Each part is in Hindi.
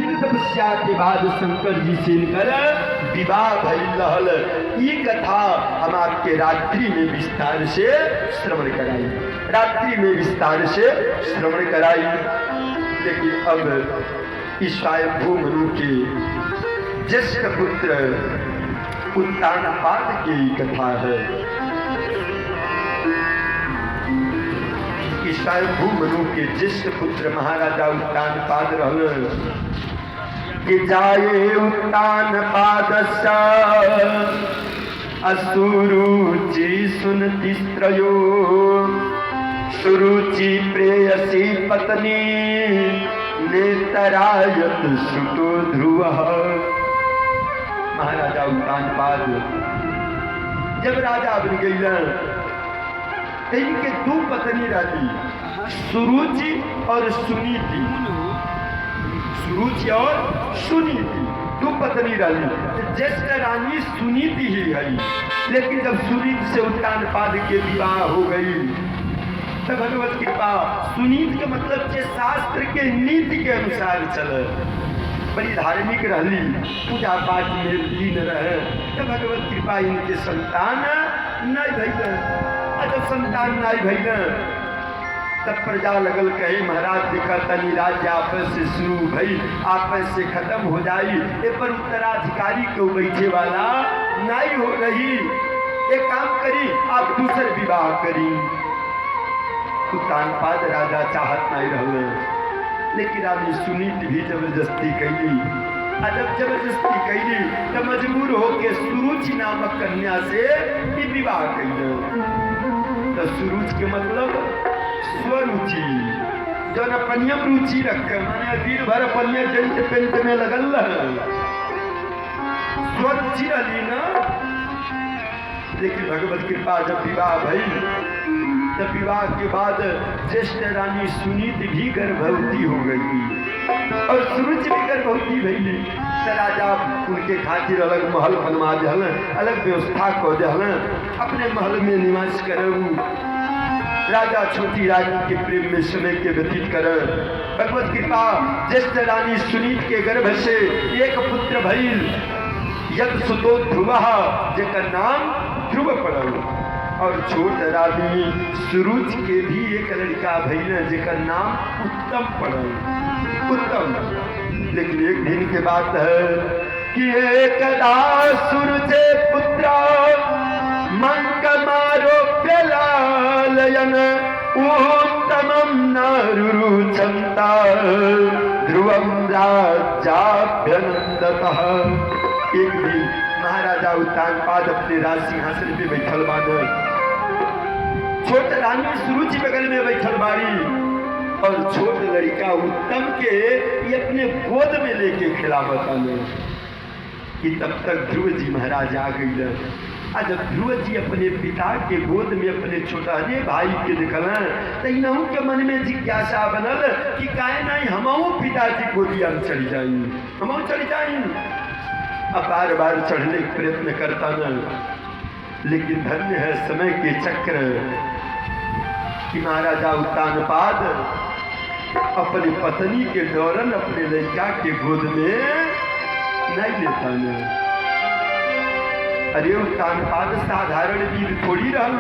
कठिन तपस्या के बाद शंकर जी से इनकर विवाह भइल रहल। ये कथा हम आपके रात्रि में विस्तार से श्रवण कराई, रात्रि में विस्तार से श्रवण कराई। लेकिन अब इस स्वयंभू मनु के ज्येष्ठ पुत्र उत्तानपाद की कथा है। इस स्वयंभू मनु के ज्येष्ठ पुत्र महाराजा उत्तानपाद रहल कि जाये उत्तानपादस्य असुरुचि सुनति स्त्रयो सुरुचि प्रेयसी पत्नी नेतरायत सुतो ध्रुवः। महाराजा उत्तानपाद जब राजा बन गई इनके दो पत्नी रहती, सुरुचि और सुनीति। सुरुचि और सुनीति दो पत्नी रही। ज्येष्ठ रानी सुनीति ही है, लेकिन जब सुनीति से उत्तानपाद के विवाह हो गई तो भगवत कृपा सुनीति के मतलब के शास्त्र के नीति के अनुसार चले, बड़ी धार्मिक रही, पूजा पाठ में लीन रहे। तो भगवत कृपा इनके संतान नहीं भइल। जब संतान नहीं भइल तब प्रजा लगल कहे महाराज देखा तनी राज्य आपस से शुरू भई आपस से खत्म हो जाई, ए पर उत्तराधिकारी को बैठे वाला नहीं हो रही, एक काम करी आप दूसरे विवाह करी। उत्तानपाद राजा चाहत नहीं रहे, लेकिन रानी सुनीति भी जबरदस्ती कैली। जब जबरदस्ती कैली तो मजबूर होके सुरुचि नामक कन्या से विवाह कैल। तो सुरुचि के मतलब स्वरुचि, जो न पनियम रुचि रखे, माने दिन भर पनिया जंत पेंट में लगल स्वरुचि रही ना। लेकिन भगवत कृपा जब विवाह भई तब विवाह के बाद ज्येष्ठ रानी सुनीति भी गर्भवती हो गई और सुरुचि भी गर्भवती भइली। तो राजा उनके खातिर अलग महल बनवा दिहल, अलग व्यवस्था कर दिहल, अपने महल में निवास करऊ। राजा छोटी रानी के प्रेम में समय के व्यतीत कर। भगवत कृपा ज्येष्ठ रानी सुनीति के गर्भ से एक पुत्र भइल, यद सुतो ध्रुव, जेकर नाम ध्रुव पड़ल। और छोट रानी सुरुचि के भी एक लड़का भइल जेकर नाम उत्तम पड़ल, उत्तम। लेकिन एक दिन के बात है कि एकदा सुरुचे पुत्र मंक मारो प्यलालयन उत्तमं नारुरुचंता ध्रुवं राज्याभ्यनंदतः। एक दिन महाराजा उत्तानपाद अपने राज सिंहासन पे बैठल बाड़, छोट रानी सुरुचि बगल में बैठल बाड़ी और छोट लड़का उत्तम के ये अपने गोद में लेके खिलावत कि तब तक ध्रुव जी महाराज आ गई। जब ध्रुव जी अपने पिता के गोद में अपने छोटे भाई के देखल तो इनहू के मन में जिज्ञासा बनल कि काहे नहीं हमहू पिताजी गोदिया में चढ़ जाई, हमहू चढ़ जाई। अब बार बार चढ़ने का प्रयत्न करता न, लेकिन धन्य है समय के चक्र कि महाराजा उत्तानपाद अपनी पत्नी के दौरान अपने लड़का के गोद में नहीं लेता न। अरे उत्तानपाद साधारण वीर थोड़ी रहल,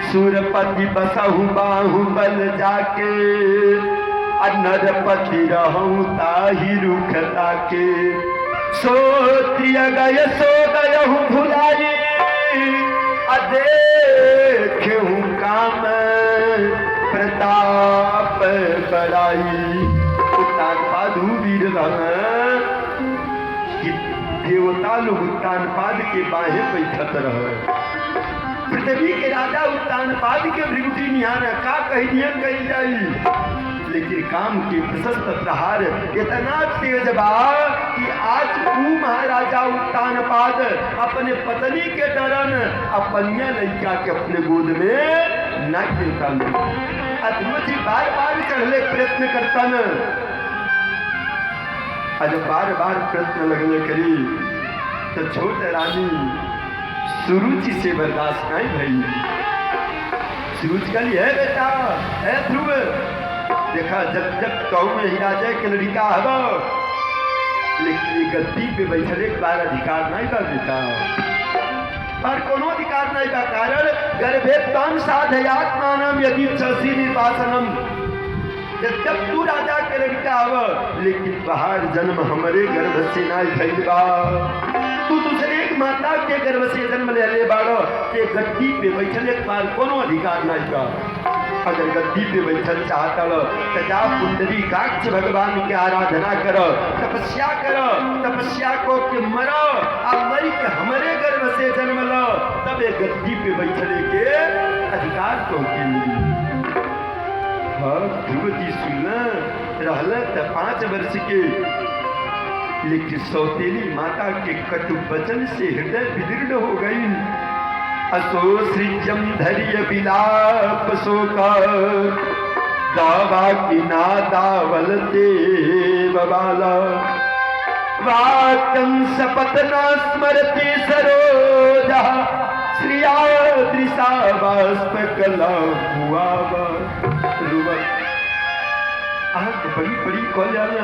सूरपति बसहु बाहुबल जाके नरपति रहूं ताहि रुख ताके। सोत्रिय गय सो गयहु भुलाई देखूं काम प्रताप बड़ाई। उत्तानपाद वीर कि देवता लोग उत्तानपाद के बाहे बैठत रहे। पृथ्वी के राजा उत्तानपाद के भृगुटी निहार का कहिनियन कही जाई, लेकिन काम के प्रशस्त प्रहार इतना तेज बा कि आज तू महाराजा उत्तानपाद अपने पत्नी के डरन अपनिया लड़का के अपने गोद में न लेता। अध्रुवजी बार बार चढ़ले प्रयत्न करता न, आज बार बार प्रयत्न लगने करी तो छोट रानी सुरुचि से बर्दाश्त नहीं भई। सुरुचि कही है बेटा, है ध्रुव देखा जब जब कहूँ में राजा के लड़का हवा, लेकिन ये गद्दी पे बैठले बार अधिकार नहीं बा बेटा, पर कोनो अधिकार नहीं बा। कारण गर्भे तान साधयात्मानम यदि शशि निर्वासनम, जब तू राजा के लड़का हव, लेकिन बाहर जन्म हमारे गर्भ से नहीं भइल बा। तू दूसरे एक माता के गर्भ से जन्म ले बाड़ो, के गद्दी पे बैठले बार कोनो अधिकार नहीं बा। अगर गद्दी पे बैठल चाहता तो जा पुंडरी काक्ष भगवान की आराधना करो, तपस्या करो, तपस्या को के मरो, आप मरी के हमारे गर्भ से जन्म लो, तब एक गद्दी पे बैठने के अधिकार तो के मिली। हाँ ध्रुव जी सुनना रहल 5 वर्ष के, लेकिन सौतेली माता के कटु वचन से हृदय विदीर्ण हो गई। असो सृजम धैर्य विलाप शोका, दावा की नादावल देव बाला, वाक्यं सपतना स्मरति सरोजा, श्रिया दृशा बाष्प कला हुआवा। आँख बड़ी बड़ी खोल जाना,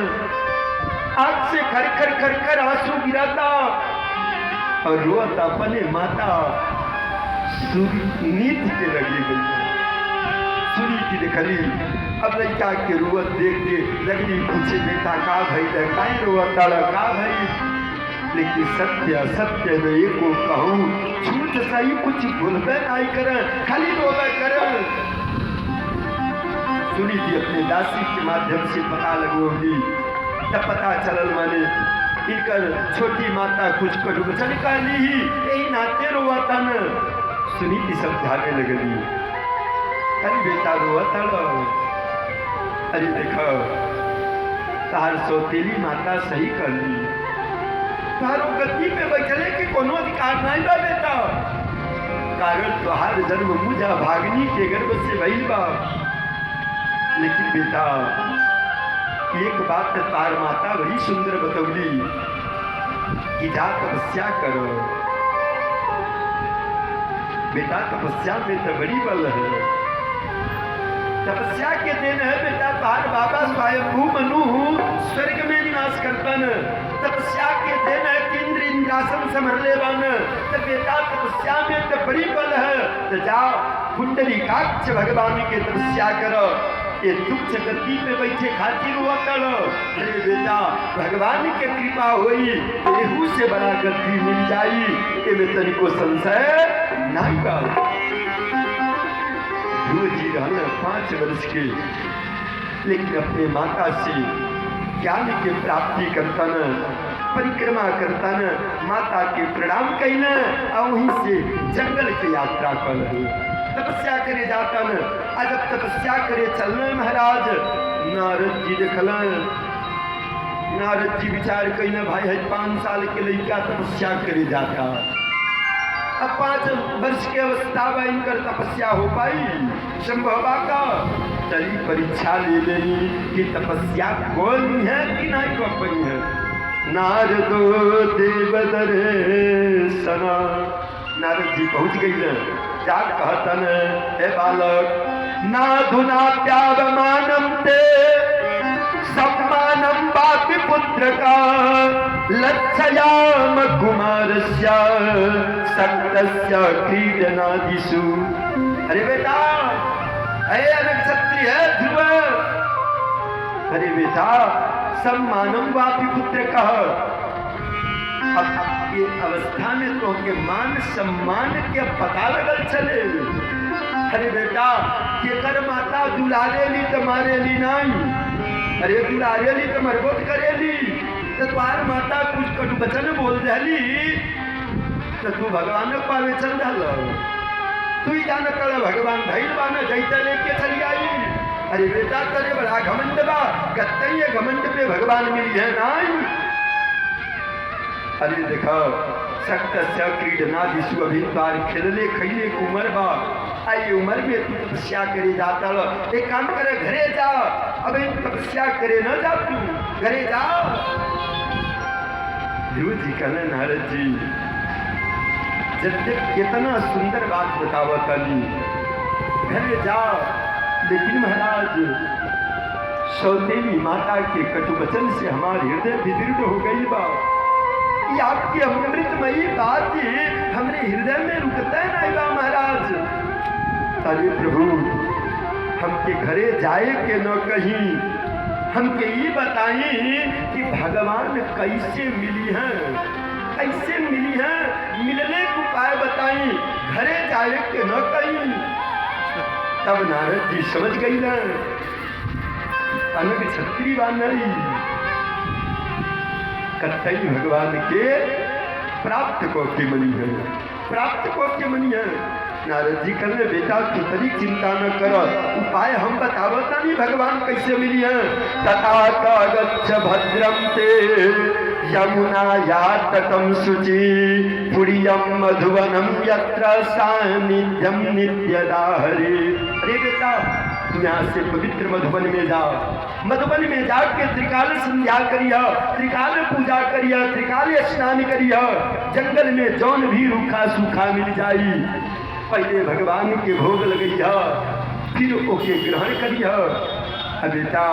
आँख से खर खर खर खर आंसू गिराता और रोता अपने माता नीति के लगी गई। सुनी की देखली, अब लड़का के रोवत देख के लगली पूछे बेटा का भई है, काहे रोवत ताड़ा का भई। लेकिन सत्य सत्य में एको कहूँ, झूठ सही कुछ भूलबे नहीं कर, खाली रोवे कर। सुनी थी अपने दासी के माध्यम से पता लगोगी, तब पता चलल माने इनकर छोटी माता कुछ कटु वचन कहली ही, यही नाते रोवता न। सुनीति समझाने लगली, अरे बेटा रोवता लो, अरे देखो तार सौतेली माता सही कर ली, तारो गद्दी पे बैठले के कोनो अधिकार नहीं बा बेटा। कारण तुहार जन्म मुझा भागनी के गर्भ से भइल बा। लेकिन बेटा एक बात तार माता बड़ी सुंदर बतौली कि जा तपस्या करो बेटा, तपस्या में तो बड़ी बल है। तपस्या के दिन है बेटा, तार बाबा स्वयंभू मनु स्वर्ग में निवास करतन। तपस्या के दिन है कि इंद्र इंद्रासन समर ले बन, तो बेटा तपस्या में तो बड़ी बल है। तो जाओ पुंडरी काक्ष भगवान के तपस्या करो, ये तुच्छ गद्दी पे बैठे खातिर हुआ करो। अरे बेटा भगवान के कृपा हुई, एहू से बड़ा गद्दी मिल जाई, ये में तनिको संशय नहीं बा। ध्रुव जी रहन 5 वर्ष के, लेकिन अपने माता से ज्ञान के प्राप्ति करतन, परिक्रमा करतन, माता के प्रणाम कईन, और वहीं से जंगल की यात्रा कर तपस्या करे जातन। जब तपस्या करे चलने महाराज, नारद जी देखलन, नारद जी विचार कईन भाई है 5 साल के लड़का तपस्या करे जाता, अब 5 वर्ष के अवस्था में इनकर तपस्या हो पाई संभव का। चली परीक्षा ले लेनी कि तपस्या कौन है कि नहीं को पाई है। नारदो देवदर सना, नारद जी पहुंच गई न, जा कहतन हे बालक, नाधुना त्यावमानम ते सम्मानम बापि पुत्र का, लक्षयाम कुमारस्य सक्तस्य क्रीडनादिषु। अरे बेटा हे अनक्षत्रिय है ध्रुव, अरे बेटा सम्मानम बापि पुत्र का, अब ये अवस्था में तो के मान सम्मान के पता लगल चले। अरे बेटा केकर माता दुलारे ली तो मारे ली नहीं, अरे दुलारे ली तो मरबोत करे ली, तो तुम्हार माता कुछ कटु वचन बोल रही तो तू भगवान पावे चल रहा, तू ही जान कर भगवान धैल बाना जैसे लेके चली आई। अरे बेटा तेरे बड़ा घमंड बा, कत्ते घमंड पे भगवान मिली है नहीं। अरे देखो सक्तस्य क्रीडनादिषु, अभी बार खेलने खैले की उम्र बा, आई उम्र में तू तपस्या करे जाता। एक काम करे घरे जा, अबे तपस्या करे न जा, तू घरे जा। ध्रुव जी कहना नारद जी जब कितना सुंदर बात बतावत अली, घरे जा, लेकिन महाराज सौतेली माता के कटुवचन से हमारे हृदय विदीर्ण हो गई बा। ये आपकी अमृतमयी बात हमरे हृदय में रुकता नहीं बा महाराज। अरे प्रभु, हमके घरे जाए के न कहीं, हमके ये बताई कि भगवान कैसे मिली हैं, कैसे मिली हैं, मिलने को उपाय बताई, घरे जाए के न कहीं। तब नारद जी समझ गई ना, अलग छत्री नहीं, कत्तई भगवान के प्राप्त को के मनी है, प्राप्त को के मनी है। नारद जी कहने बेटा तू तरी चिंता न कर, उपाय हम बतावता नहीं भगवान कैसे मिली है। तथा गच्छ भद्रम ते यमुना या तटम शुचि पुरियम मधुवनम यत्र सानिध्यम नित्यदा हरे। अरे बेटा तुम यहाँ से पवित्र मधुबन में जाओ, मधुबन में जाके त्रिकाल संध्या करिया, त्रिकाल पूजा करिया, त्रिकाल स्नान करिया। जंगल में जौन भी रूखा सूखा मिल जाई, पहले भगवान के भोग लगैया, फिर ओके ग्रहण करिया। बेटा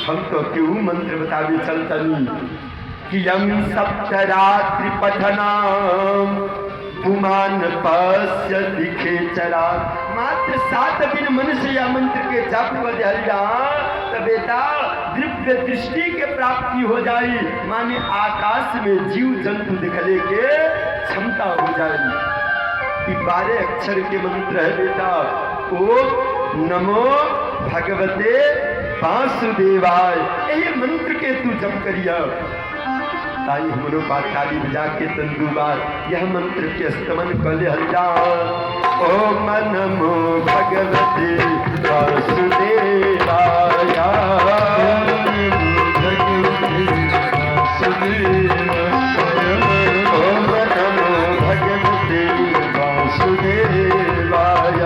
हम तो क्यों मंत्र बतावे चलतनी कि यम सप्तरात्रि पठनाम पुमान पश्य दिखे चरा। मात्र 7 दिन मनुष्य या मंत्र के जप बजा तो बेटा दिव्य दृष्टि के प्राप्ति हो जाई, माने आकाश में जीव जंतु दिखले के क्षमता हो जाएगी। 12 अक्षर के मंत्र है बेटा। ओम नमो भगवते वासुदेवाय, यही मंत्र के तू जप करिया। ताई हमरो पाताली बजा के तंदुबार यह मंत्र के स्तमन कले हल्ला। ओम नमो भगवते वासुदेवाय, ओम नमो भगवते वासुदेवाय,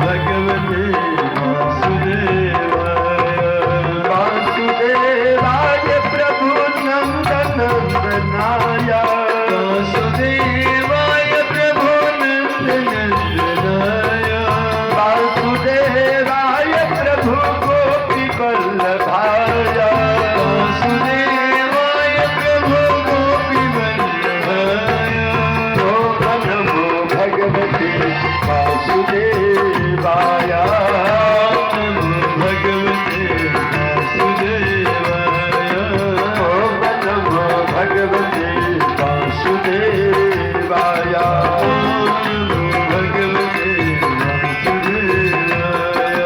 भगवते वासुदेवाय प्रभु नंदनाय, वासुदेवाय प्रभु नंदनाय, वासुदेवाय प्रभु गोपी वल्लभाय, वासुदेवाय प्रभु गोपी वल्लभाय। ओम नमो भगवते वासुदेवाय, भगवते वासुदेवाय, ओम नमो भगवते वासुदेवाय, भगवते वासुदेवाय।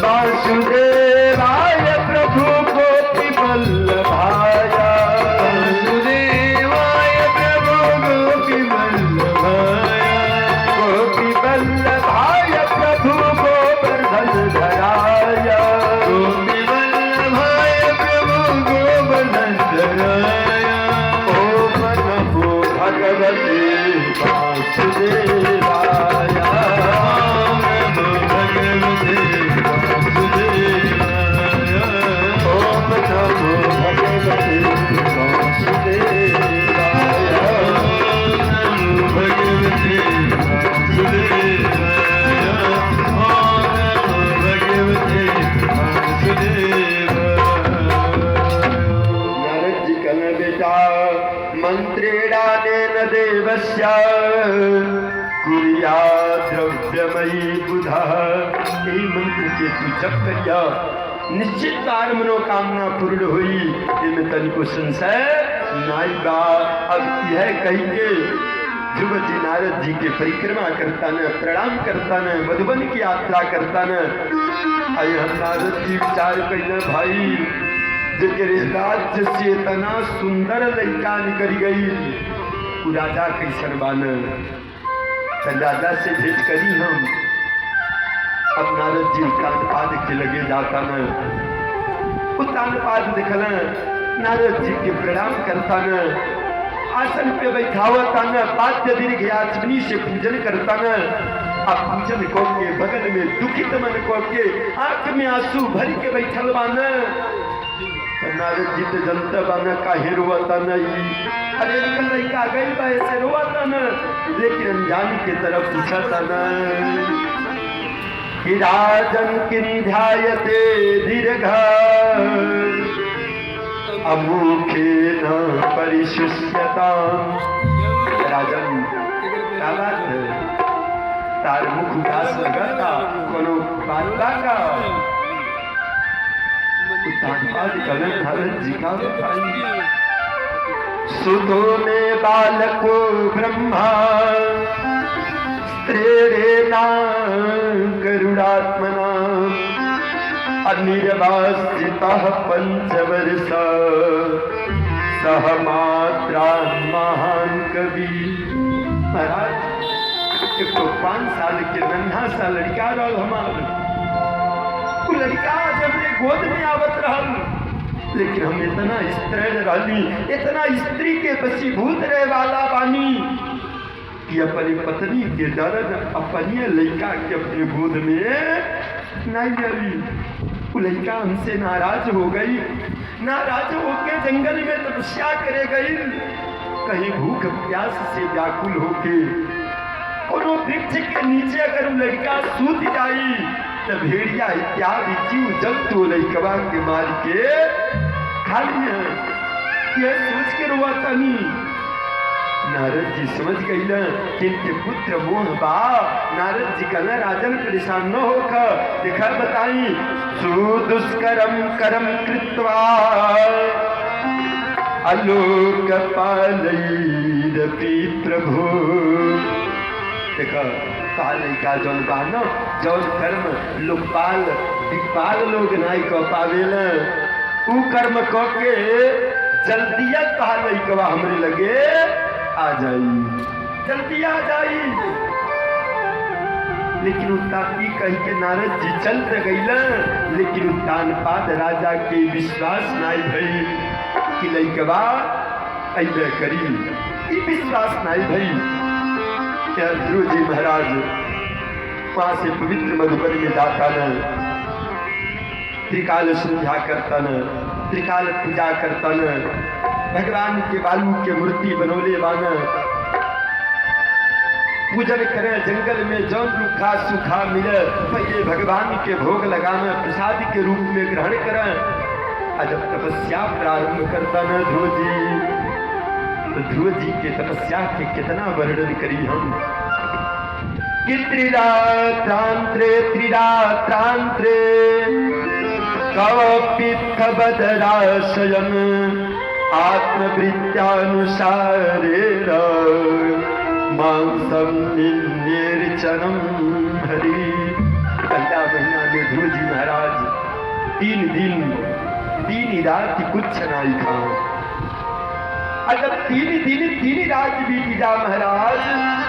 वासुदेवाय प्रभु गोपी वल्लभाय, वासुदेवाय प्रभु गोपी वल्लभाय, गोपी वल्लभाय प्रभु गोवर्धन धराय, गोपी वल्लभाय प्रभु गोवर्धन धराय। ओम नमो भगवते वासुदेवाय, ओम नमो भगवते वासुदेवाय, ओम नमो भगवते वासुदेवाय, ओम नमो भगवते वासुदेवाय, ओम नमो भगवते वासुदेवाय। नारद जी कहने बेटा मंत्रेणानेन देवस्य कुर्या द्रव्यमयी बुधा। यही मंत्र के तू जप करिया, निश्चित तार मनोकामना पूर्ण हुई, इनमें तनिको संशय नाई बा। अब यह कही के ध्रुव जी नारद जी के परिक्रमा करता न, प्रणाम करता न, मधुबन की यात्रा करता न। आइए हम नारद जी विचार कहिए भाई, जेकरे राज्य से इतना सुंदर लड़का निकल गई, राजा कैसन बान, राजा से भेंट करी हम। अब नारद जी तानपाद के लगे जाता न, तानपाद देखल नारद जी के प्रणाम करता न, आसन पे बैठावता न, पाद्य दीर्घ याचनी से पूजन करता न। अब पूजन को के बगल में दुखित मन को के आंख में आंसू भर के बैठल बान। नारद जी तो जनता बाना काहे रोता नहीं, अरे लड़का गई बा ऐसे रोता न, लेकिन अनजानी के तरफ पूछता न। कि राजन किं ध्यायते दीर्घ अमुखेन परिशुष्यताम्। राजन क्या बात है, तार मुख उदास लगता कोनो बात का नारद जी का सुतो में बालको ब्रह्मा स्त्रेणा गरुडात्मना अनिर्वासितः पंचवर्ष सह मात्रान् महान कवि। महाराज एक तो 5 साल के नन्हा सा लड़का रहल हमार, वो लड़का जब मेरे गोद में आवत रहल, लेकिन हम इतना स्त्रीण रहली, इतना स्त्री के वशीभूत रहे वाला बानी कि अपनी पत्नी के दर्द अपने लड़का के अपने गोद में नहीं रही। वो लड़का हमसे नाराज हो गई, नाराज होके जंगल में तपस्या करे गई, कहीं भूख प्यास से व्याकुल होके कोनो वृक्ष के नीचे अगर लड़का सूत जाई तो भेड़िया इत्यादि जीव जंतु लड़कवा के मार के खा लिया। ये सोच के रोआ तनी नारद जी समझ गई ना कि इनके पुत्र मोह बा। नारद जी कहना राजन परेशान न होकर देखा बताई सुदुष्करम करम कृत्वा आलोक पालैरपि प्रभु। देखा पालई का जौन बा न जौन कर्म लोकपाल दिक्पाल लोग नहीं कह पावेला, ऊ कर्म कह के जल्दिया कहा लइकवा हमरे लगे आ जाई, जल्दी आ जाई। लेकिन उतापी कही के नारद जी चलते गईला, लेकिन उत्तानपाद राजा के विश्वास नहीं भई कि लइकवा अइबे करी, ई विश्वास नहीं भई। क्या ध्रुव जी महाराज वहां से पवित्र मधुबन में जाता न, त्रिकाल संध्या करता न, त्रिकाल पूजा करता न, भगवान के बालू के मूर्ति बनोले बान, पूजन करे जंगल में जौन रूखा सूखा मिले पहले भगवान के भोग लगाना प्रसाद के रूप में ग्रहण करें। जब तपस्या प्रारंभ करता न ध्रुव जी, तो ध्रुव जी के तपस्या के कितना वर्णन करी हम कि त्रिरात्रांत्रे त्रिरात्रांत्रे कवपित्थ बदराशयन आत्मवृत्त्यानुसारेण मांसम निर्चनम हरि। पहला महीना में ध्रुव जी महाराज 3 दिन 3 रात कुछ नहीं खा। जब 3 दिन 3 रात बीती जा महाराज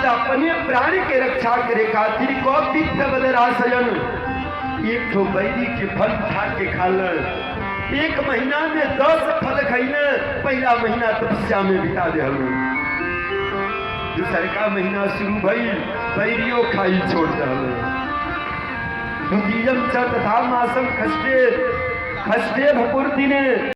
तो अपने प्राण के रक्षा करे खातिर कवपित्थ बदराशयन एक ठो बैरी के फल उठा के खाल। 1 महीना में 10 फल खाइले। पहला महीना तपस्या में बिता दे, दूसर का महीना शुरू भई बैरियो खाई छोड़ दल। द्वितीयम च तथा मासम खष्टे भपुर दिने